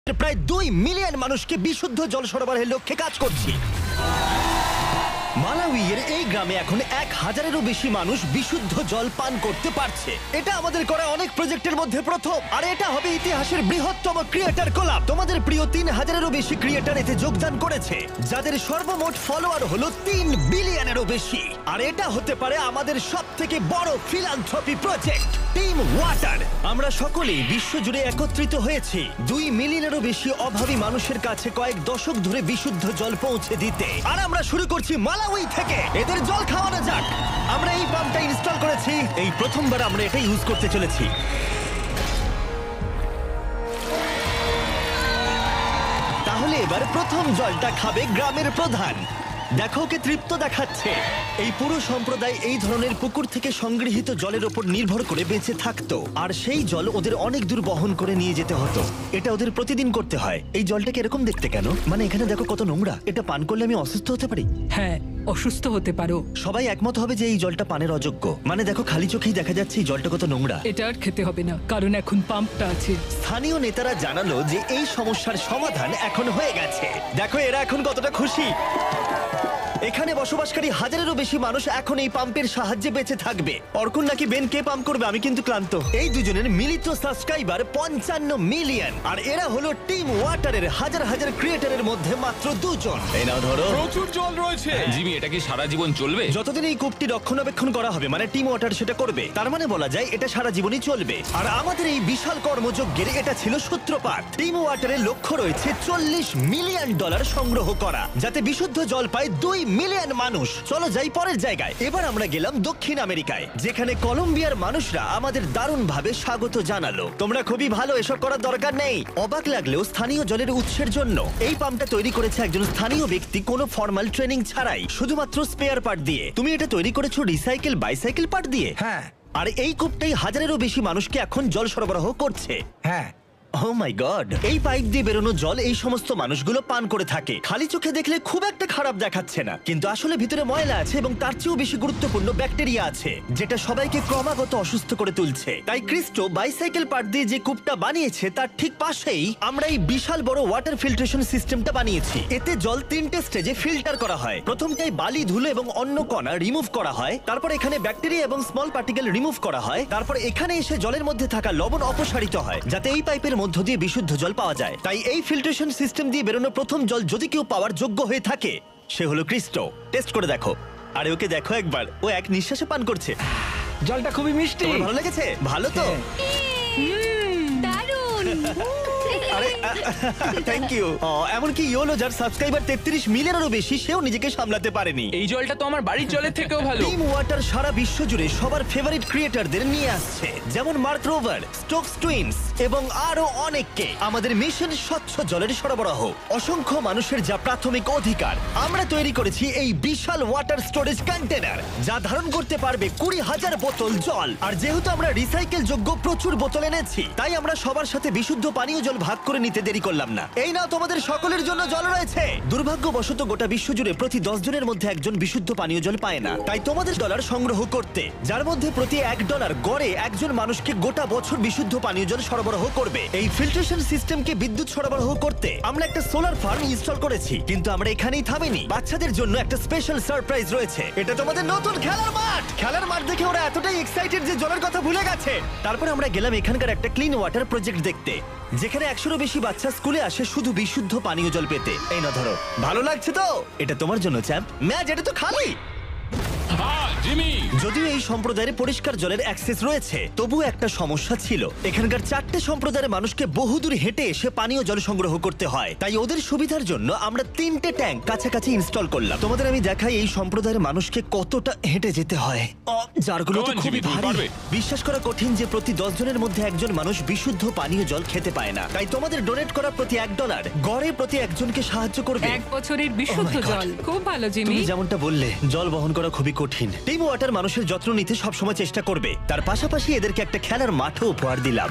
প্রায় 2 মিলিয়ন মানুষকে বিশুদ্ধ জল সরবরাহের লক্ষ্যে কাজ করছি। মালাউইয়ের এই গ্রামে এখন 1000-এরও বেশি মানুষ বিশুদ্ধ জল পান করতে পারছে। এটা আমাদের করা অনেক প্রজেক্টের মধ্যে প্রথম, আর এটা হবে ইতিহাসের বৃহত্তম ক্রিয়েটর কোলাব। তোমাদের প্রিয় 3000-এরও বেশি ক্রিয়েটর এতে যোগদান করেছে, যাদের সর্বমোট ফলোয়ার হলো 3 বিলিয়নেরও বেশি। আর এটা হতে পারে আমাদের সবথেকে বড় ফিলান্থ্রপি প্রজেক্ট, টিম ওয়াটার। আমরা সকলেই বিশ্বজুড়ে একত্রিত হয়েছি 2 মিলিয়নেরও বেশি অভাবী মানুষের কাছে কয়েক দশক ধরে বিশুদ্ধ জল পৌঁছে দিতে। আর আমরা শুরু করছি মালাউই থেকে। এদের জল খাওয়ানো যাক। আমরা এই পাম্পটা ইনস্টল করেছি, এই প্রথমবার আমরা এটা ইউজ করতে চলেছি। তাহলে এবার প্রথম জলটা খাবে গ্রামের প্রধান। দেখো, ওকে তৃপ্ত দেখাচ্ছে। এই পুরো সম্প্রদায় এই ধরনের পুকুর থেকে সংগৃহীত জলের উপর নির্ভর করে বেঁচে থাকতো, আর সেই জল ওদের অনেক দূর বহন করে নিয়ে যেতে হতো। এটা ওদের প্রতিদিন করতে হয়। এই জলটাকে এরকম দেখতে কেন? মানে এখানে দেখো কত নোংরা। এটা পান করলে আমি অসুস্থ হতে পারি। হ্যাঁ, অসুস্থ হতে পারো। সবাই একমত হবে যে এই জলটা পানের অযোগ্য। মানে দেখো, খালি চোখেই দেখা যাচ্ছে এই জলটা কত নোংরা। এটা আর খেতে হবে না, কারণ এখন পাম্পটা আছে। স্থানীয় নেতারা জানালো যে এই সমস্যার সমাধান এখন হয়ে গেছে। দেখো এরা এখন কতটা খুশি। এখানে বসবাসকারী 1000-এরও বেশি মানুষ এখন এই পাম্পের সাহায্যে বেঁচে থাকবে। অর্কুন নাকি বেন কে পাম্প করবে, আমি কিন্তু ক্লান্ত। এই দুজনের মিলিত সাবস্ক্রাইবার 55 মিলিয়ন, আর এরা হলো টিম ওয়াটারের হাজার হাজার ক্রিয়েটরের মধ্যে মাত্র 2 জন। এই নাও ধরো। প্রচুর জল রয়েছে। জিমি, এটা কি সারা জীবন চলবে? যতদিন এই কূপটি রক্ষণাবেক্ষণ করা হবে, মানে টিম ওয়াটার সেটা করবে, তার মানে বলা যায় এটা সারা জীবনই চলবে। আর আমাদের এই বিশাল কর্মযজ্ঞের এটা ছিল সূত্রপাত। টিম ওয়াটারের লক্ষ্য রয়েছে $40 মিলিয়ন সংগ্রহ করা, যাতে বিশুদ্ধ জল পায় 2 মিলিয়ন মানুষ। চলো যাই পরের জায়গায়। এবার আমরা গেলাম দক্ষিণ আমেরিকায়, যেখানে কলম্বিয়ার মানুষরা আমাদের দারুণভাবে স্বাগত জানালো। তোমরা খুবই ভালো, এসব করার দরকার নেই। অবাক লাগলেও স্থানীয় জলের উৎসের জন্য এই পাম্পটা তৈরি করেছে একজন স্থানীয় ব্যক্তি, কোনো ফর্মাল ট্রেনিং ছাড়াই, শুধুমাত্র স্পেয়ার পার্ট দিয়ে। তুমি এটা তৈরি করেছো রিসাইকেল বাইসাইকেল পার্ট দিয়ে? হ্যাঁ আর এই কূপটাই 1000-এরও বেশি মানুষকে এখন জল সরবরাহ করছে। হ্যাঁ। ও মাই গড! এই পাইপ দিয়ে বেরোনো জল এই সমস্ত মানুষগুলো পান করে থাকে। খালি চোখে দেখলে খুব একটা খারাপ দেখাচ্ছে না, কিন্তু আসলে ভিতরে ময়লা আছে, এবং তার চেয়েও বেশি গুরুত্বপূর্ণ ব্যাকটেরিয়া আছে, যেটা সবাইকে ক্রমাগত অসুস্থ করে তুলছে। তাই ক্রিস্টো বাইসাইকেল পার্ট দিয়ে যে কূপটা বানিয়েছে তার ঠিক পাশেই আমরা এই বিশাল বড় ওয়াটার ফিল্ট্রেশন সিস্টেমটা বানিয়েছি। এতে জল 3টে স্টেজে ফিল্টার করা হয়। প্রথমটাই বালি, ধুলো এবং অন্য কণা রিমুভ করা হয়। তারপর এখানে ব্যাকটেরিয়া এবং স্মল পার্টিকেল রিমুভ করা হয়। তারপর এখানে এসে জলের মধ্যে থাকা লবণ অপসারিত হয়, যাতে এই পাইপের মধ্য দিয়ে বিশুদ্ধ জল পাওয়া যায়। তাই এই ফিল্ট্রেশন সিস্টেম দিয়ে বেরোনো প্রথম জল যদি কেউ পাওয়ার যোগ্য হয়ে থাকে, সে হলো ক্রিস্টো। টেস্ট করে দেখো। আরে ওকে দেখো একবার, ও এক নিঃশ্বাসে পান করছে। জলটা খুবই মিষ্টি। তোমার ভালো লেগেছে? ভালো তো? দারুণ। আরে থ্যাংক ইউ। এমনকি ইয়োলো, যার সাবস্ক্রাইবার 33 মিলিয়নেরও বেশি, সেও নিজেকে সামলাতে পারেনি। এই জলটা তো আমার বাড়ির জলের থেকেও ভালো। টিম ওয়াটার সারা বিশ্ব জুড়ে সবার ফেভারিট ক্রিয়েটরদের নিয়ে আসছে, যেমন মার্ক রোভার, স্টোকস টুইনস এবং আরো অনেককে। আমাদের মিশন স্বচ্ছ জলের সরবরাহ। অসংখ্য মানুষের যা প্রাথমিক অধিকার। আমরা তৈরি করেছি এই বিশাল ওয়াটার স্টোরেজ কন্টেনার, যা ধারণ করতে পারবে 20,000 বোতল জল। আর যেহেতু আমরা রিসাইকেল যোগ্য প্রচুর বোতল এনেছি, তাই আমরা সবার সাথে বিশুদ্ধ পানীয় জল ভাগ করে নিতে দেরি করলাম না। এই নাও, তোমাদের সকলের জন্য জল রয়েছে। দুর্ভাগ্যবশত গোটা বিশ্বজুড়ে প্রতি 10 জনের মধ্যে একজন বিশুদ্ধ পানীয় জল পায় না। তাই তোমাদের ডলার সংগ্রহ করতে, যার মধ্যে প্রতি $1 গড়ে একজন মানুষকে গোটা বছর বিশুদ্ধ পানীয় জল সরবরাহ করবে। এই ফিল্ট্রেশন সিস্টেমকে বিদ্যুৎ সরবরাহ করতে আমরা একটা সোলার ফার্ম ইনস্টল করেছি। কিন্তু আমরা এখানেই থামিনি। বাচ্চাদের জন্য একটা স্পেশাল সারপ্রাইজ রয়েছে। এটা তোমাদের নতুন খেলার মাঠ। খেলার মাঠ দেখে ওরা এতটাই এক্সাইটেড যে জলের কথা ভুলে গেছে। তারপর আমরা গেলাম এখানকার একটা ক্লিন ওয়াটার প্রজেক্ট দেখতে, যেখানে 100-এরও বেশি বাচ্চা স্কুলে আসে শুধু বিশুদ্ধ পানীয় জল পেতে। এই না ধরো। ভালো লাগছে তো? এটা তোমার জন্য চ্যাম্প। ম্যাচ, এটা তো খালি। জিমি, যদিও এই সম্প্রদায়ের পরিষ্কার জলের অ্যাক্সেস রয়েছে, তবুও একটা সমস্যা ছিল। এখানকার 4টে সম্প্রদায়ের মানুষকে বহুদূর হেঁটে এসে পানীয় জল সংগ্রহ করতে হয়। তাই ওদের সুবিধার জন্য আমরা 3টে ট্যাঙ্ক কাছাকাছি ইনস্টল করলাম। তোমাদের আমি দেখাই এই সম্প্রদায়ের মানুষকে কতটা হেঁটে যেতে হয়। জারগুলো তো Come on, খুবই জিমি, তুমি ভারী। পারবে। বিশ্বাস করা কঠিন যে প্রতি 10 জনের মধ্যে একজন মানুষ বিশুদ্ধ পানীয় জল খেতে পায় না। তাই তোমাদের ডোনেট করা প্রতি $1 গড়ে প্রতি একজনকে সাহায্য করবে। 1 বছরের বিশুদ্ধ Oh my God! জল। খুব ভালো জিমি। তুমি যেমনটা বললে, জল বহন করা খুবই কঠিন। টিম ওয়াটার মানুষের যত্ন নিতে সবসময় চেষ্টা করবে। তার পাশাপাশি এদেরকে একটা খেলার মাঠও উপহার দিলাম।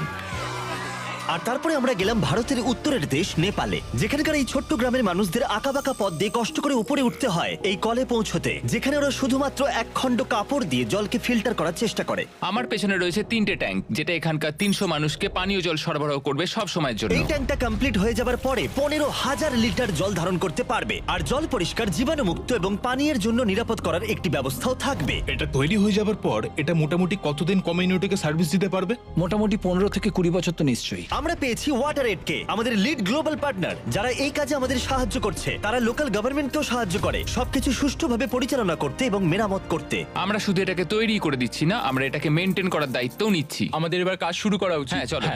আর তারপরে আমরা গেলাম ভারতের উত্তরের দেশ নেপালে, যেখানকার এই ছোট্ট গ্রামের মানুষদের আঁকাবাঁকা পথ দিয়ে কষ্ট করে উপরে উঠতে হয় এই কলে পৌঁছতে, যেখানে ওরা শুধুমাত্র এক খণ্ড কাপড় দিয়ে জলকে ফিল্টার করার চেষ্টা করে। আমার পেছনে রয়েছে 3টে ট্যাঙ্ক, যেটা এখানকার 300 মানুষকে পানীয় জল সরবরাহ করবে সব সময়ের জন্য। এই ট্যাঙ্কটা কমপ্লিট হয়ে যাবার পরে 15,000 লিটার জল ধারণ করতে পারবে, আর জল পরিষ্কার, জীবাণুমুক্ত এবং পানীয়ের জন্য নিরাপদ করার একটি ব্যবস্থাও থাকবে। এটা তৈরি হয়ে যাবার পর এটা মোটামুটি কতদিন কমিউনিটিকে সার্ভিস দিতে পারবে? মোটামুটি 15 থেকে 20 বছর তো নিশ্চয়ই। আমরা পেয়েছি ওয়াটার এডকে, আমাদের লিড গ্লোবাল পার্টনার, যারা এই কাজে আমাদের সাহায্য করছে। তারা লোকাল গভর্নমেন্টকেও সাহায্য করে সবকিছু সুষ্ঠুভাবে পরিচালনা করতে এবং মেরামত করতে। আমরা শুধু এটাকে তৈরি করে দিচ্ছি না, আমরা এটাকে মেনটেন করার দায়িত্বও নিচ্ছি। আমাদের এবার কাজ শুরু করা উচিত। হ্যাঁ, চলো।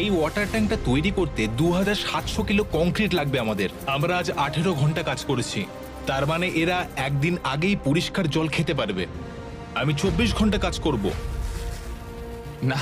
এই ওয়াটার ট্যাঙ্কটা তৈরি করতে 2700 কিলো কংক্রিট লাগবে আমাদের। আমরা আজ 18 ঘন্টা কাজ করেছি, তার মানে এরা একদিন আগেই পরিষ্কার জল খেতে পারবে। আমি 24 ঘন্টা কাজ করব। না,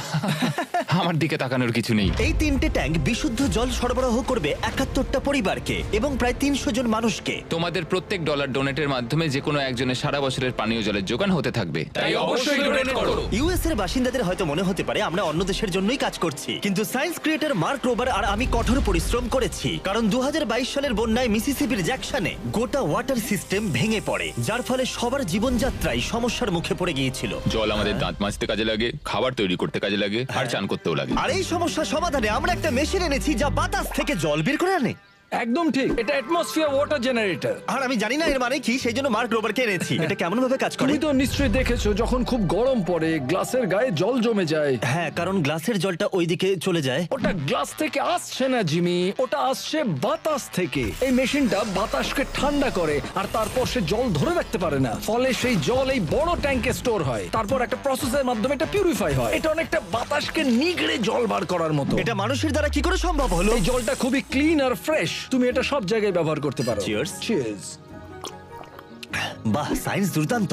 আমার দিকে তাকানোর কিছু নেই। এই 3টে ট্যাঙ্ক বিশুদ্ধ জল সরবরাহ করবে 71টা পরিবারকে এবং প্রায় 300 জন মানুষকে। তোমাদের প্রত্যেক ডলার ডোনেটের মাধ্যমে যে কোনো একজনের সারা বছরের পানীয় জলের যোগান হতে থাকবে। তাই অবশ্যই ডোনেট করো। ইউএস এর বাসিন্দাদের হয়তো মনে হতে পারে আমরা অন্য দেশের জন্যই কাজ করছি, কিন্তু সায়েন্স ক্রিয়েটর মার্ক রোবার আর আমি কঠোর পরিশ্রম করেছি, কারণ 2022 সালের বন্যায় মিসিসিপির জ্যাকসনে গোটা ওয়াটার সিস্টেম ভেঙে পড়ে, যার ফলে সবার জীবনযাত্রায় সমস্যার মুখে পড়ে গিয়েছিল। জল আমাদের দাঁত মাজতে কাজে লাগে, খাবার তৈরি করতে কাজে লাগে, আর চান করতেও লাগে। আর এই সমস্যা সমাধানে আমরা একটা মেশিন এনেছি যা বাতাস থেকে জল বের করে আনে। একদম ঠিক, এটা অ্যাটমসফিয়ার ওয়াটার জেনারেটর। আর আমি জানি না এর মানে কি, সেই জন্য মার্ক রোবারকে এনেছি। এটা কেমন ভাবে কাজ করে? তুমি তো নিশ্চয়ই দেখেছো যখন খুব গরম পড়ে গ্লাসের গায়ে জল জমে যায়। হ্যাঁ, কারণ গ্লাসের জলটা ওইদিকে চলে যায়। ওটা গ্লাস থেকে আসছে না জিমি, ওটা আসছে বাতাস থেকে। এই মেশিনটা বাতাসকে ঠান্ডা করে আর তারপর সে জল ধরে রাখতে পারে না, ফলে সেই জল এই বড় ট্যাঙ্কে স্টোর হয়, তারপর একটা প্রসেসের মাধ্যমে এটা পিউরিফাই হয়। এটা অনেকটা বাতাসকে নিগড়ে জল বার করার মতো। এটা মানুষের দ্বারা কি করে সম্ভব হলো? এই জলটা খুবই ক্লিন আর ফ্রেশ, তুমি এটা সব জায়গায় ব্যবহার করতে পারো। Cheers. চিয়ার্স। বাহ, সায়েন্স দুর্দান্ত।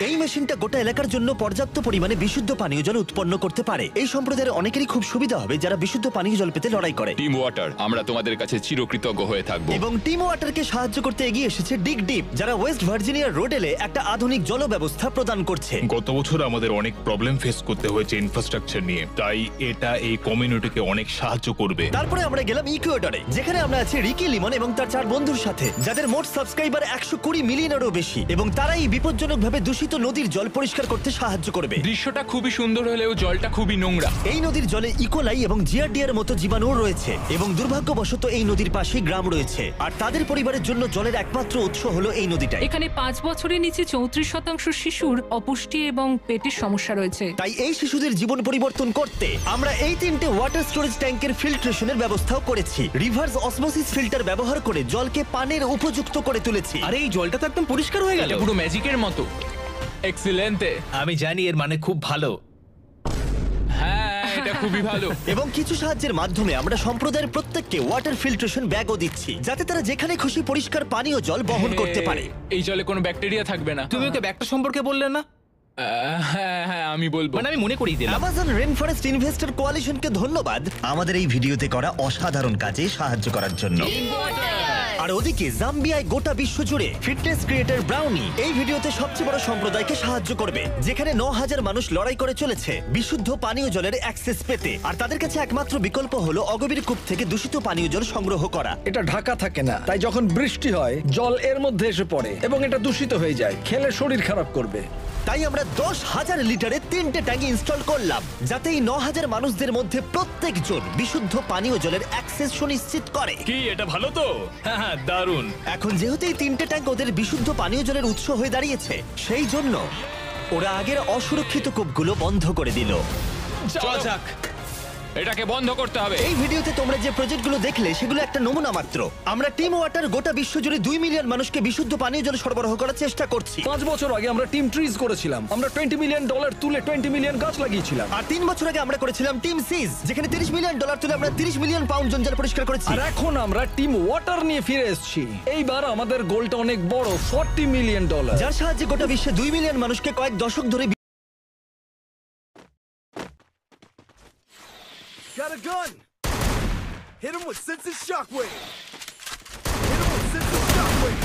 এই মেশিনটা গোটা এলাকার জন্য পর্যাপ্ত পরিমাণে বিশুদ্ধ পানীয় জল উৎপন্ন করতে পারে। এই সম্প্রদায়ের অনেকেরই খুব সুবিধা হবে যারা বিশুদ্ধ পানীয় জল পেতে লড়াই করে। টিম ওয়াটার, আমরা তোমাদের কাছে চিরকৃতজ্ঞ হয়ে থাকবো। এবং টিম ওয়াটারকে সাহায্য করতে এগিয়ে এসেছে ডিগ ডিপ, যারা ওয়েস্ট ভার্জিনিয়ার রোডেলে একটা আধুনিক জল ব্যবস্থা প্রদান করছে। গত বছর আমাদের অনেক প্রবলেম ফেস করতে হয়েছে ইনফ্রাস্ট্রাকচার নিয়ে, তাই এটা এই কমিউনিটিকে অনেক সাহায্য করবে। তারপরে আমরা গেলাম ইকুয়েডরে, যেখানে আমরা আছি রিকি লিমন এবং তার 4 বন্ধুর সাথে, যাদের মোট সাবস্ক্রাইবার 120 মিলিয়নেরও বেশি, এবং তারা এই বিপজ্জনকভাবে দূষিত নদীর জল পরিষ্কার করতে সাহায্য করবে। দৃশ্যটা খুবই সুন্দর হলেও জলটা খুবই নোংরা। এই নদীর জলে ইকোলাই এবং জিয়ারডিয়ার মতো জীবাণুও রয়েছে, এবং দুর্ভাগ্যবশত এই নদীর পাশেই গ্রাম রয়েছে, আর তাদের পরিবারের জন্য জলের একমাত্র উৎস হলো এই নদীটাই। এখানে 5 বছরের নিচে 34% শিশুর অপুষ্টি এবং পেটের সমস্যা রয়েছে। তাই এই শিশুদের জীবন পরিবর্তন করতে আমরা এই 3টে ওয়াটার স্টোরেজ ট্যাঙ্কের ফিল্ট্রেশনের ব্যবস্থাও করেছি। রিভার্স অসমোসিস ফিল্টার ব্যবহার করে জলকে পানের উপযুক্ত করে তুলেছি। আরে এই জলটা তো একদম পরিষ্কার হয়ে গেল, পুরো ম্যাজিকের মতো। এক্সিলেন্টে। আমি জানি এর মানে খুব ভালো। হ্যাঁ, এটা খুবই ভালো। এবং কিছু সাহায্যের মাধ্যমে আমরা সম্প্রদায়ের প্রত্যেককে ওয়াটার ফিল্ট্রেশন ব্যাগও দিচ্ছি, যাতে তারা যেখানে খুশি পরিষ্কার পানীয় জল বহন করতে পারে। এই জলে কোনো ব্যাকটেরিয়া থাকবে না। তুমি ওকে ব্যাগটা সম্পর্কে বললে না? হ্যাঁ হ্যাঁ, আমি বলবো। মানে আমি মনে করিয়ে দিলাম। অ্যামাজন রেন ফরেস্ট ইনভেস্টর কোয়ালিশনকে ধন্যবাদ আমাদের এই ভিডিওতে করা অসাধারণ কাজে সাহায্য করার জন্য। আর ওদিকে জাম্বিয়ায় গোটা বিশ্ব জুড়ে ফিটনেস ক্রিয়েটর ব্রাউনি এই ভিডিওতে সবচেয়ে বড় সম্প্রদায়কে সাহায্য করবে, যেখানে 9000 মানুষ লড়াই করে চলেছে বিশুদ্ধ পানীয় জলের অ্যাক্সেস পেতে, আর তাদের কাছে একমাত্র বিকল্প হলো অগভীর কূপ থেকে দূষিত পানীয় জল সংগ্রহ করা। এটা ঢাকা থাকে না, তাই যখন বৃষ্টি হয় জল এর মধ্যে এসে পড়ে এবং এটা দূষিত হয়ে যায়, খেলে শরীর খারাপ করবে। তাই আমরা 10,000 লিটারে 3টে ট্যাঙ্ক ইনস্টল করলাম, যাতে এই 9000 মানুষদের মধ্যে প্রত্যেকজন বিশুদ্ধ পানীয় জলের অ্যাক্সেস সুনিশ্চিত করে। কি এটা ভালো তো? হ্যাঁ, দারুণ। এখন যেহেতু এই 3টে ট্যাঙ্ক ওদের বিশুদ্ধ পানীয় জলের উৎস হয়ে দাঁড়িয়েছে, সেই জন্য ওরা আগের অসুরক্ষিত কূপগুলো বন্ধ করে দিল। চল যাক। এটাকে বন্ধ করতে হবে। এই ভিডিওতে তোমরা যে প্রজেক্টগুলো দেখলে সেগুলো একটা নমুনা মাত্র। আমরা টিম ওয়াটার গোটা বিশ্বজুড়ে 2 মিলিয়ন মানুষকে বিশুদ্ধ পানীয় জল সরবরাহ করার চেষ্টা করছি। 5 বছর আগে আমরা টিম ট্রিজ করেছিলাম। আমরা $20 মিলিয়ন তুলে 20 মিলিয়ন গাছ লাগিয়েছিলাম। আর 3 বছর আগে আমরা করেছিলাম টিম সিজ, যেখানে $30 মিলিয়ন তুলে আমরা 30 মিলিয়ন পাউন্ড জঞ্জাল পরিষ্কার করেছি। আর এখন আমরা টিম ওয়াটার নিয়ে ফিরে এসেছি। এইবার আমাদের গোলটা অনেক বড়, $40 মিলিয়ন। যার সাহায্যে গোটা বিশ্বে 2 মিলিয়ন মানুষকে কয়েক দশক ধরে Got a gun! Hit him with sensitive shockwave! Hit him with sensitive shockwave!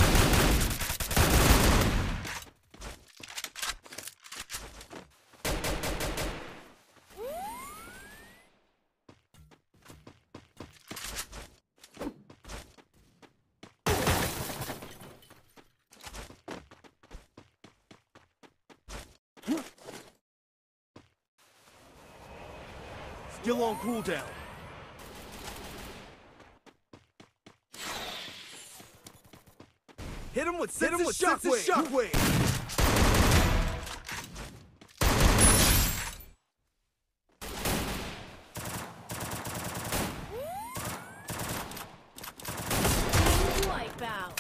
Still on cooldown. Hit him with sense shockwave. Wipeout.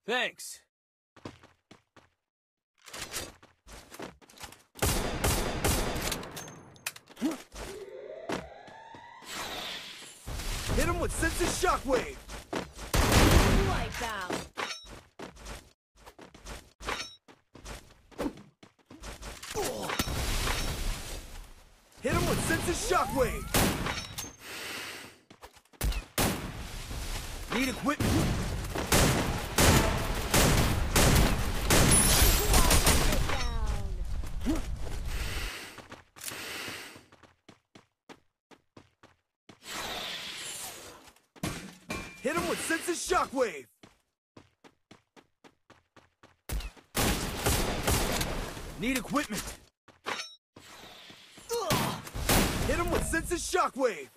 Thanks. Hit him with sense shockwave. Wipeout. Hit him with sense shockwave. Need equipment. Hit him with sense shockwave. Need equipment. Hit him with sense shockwave.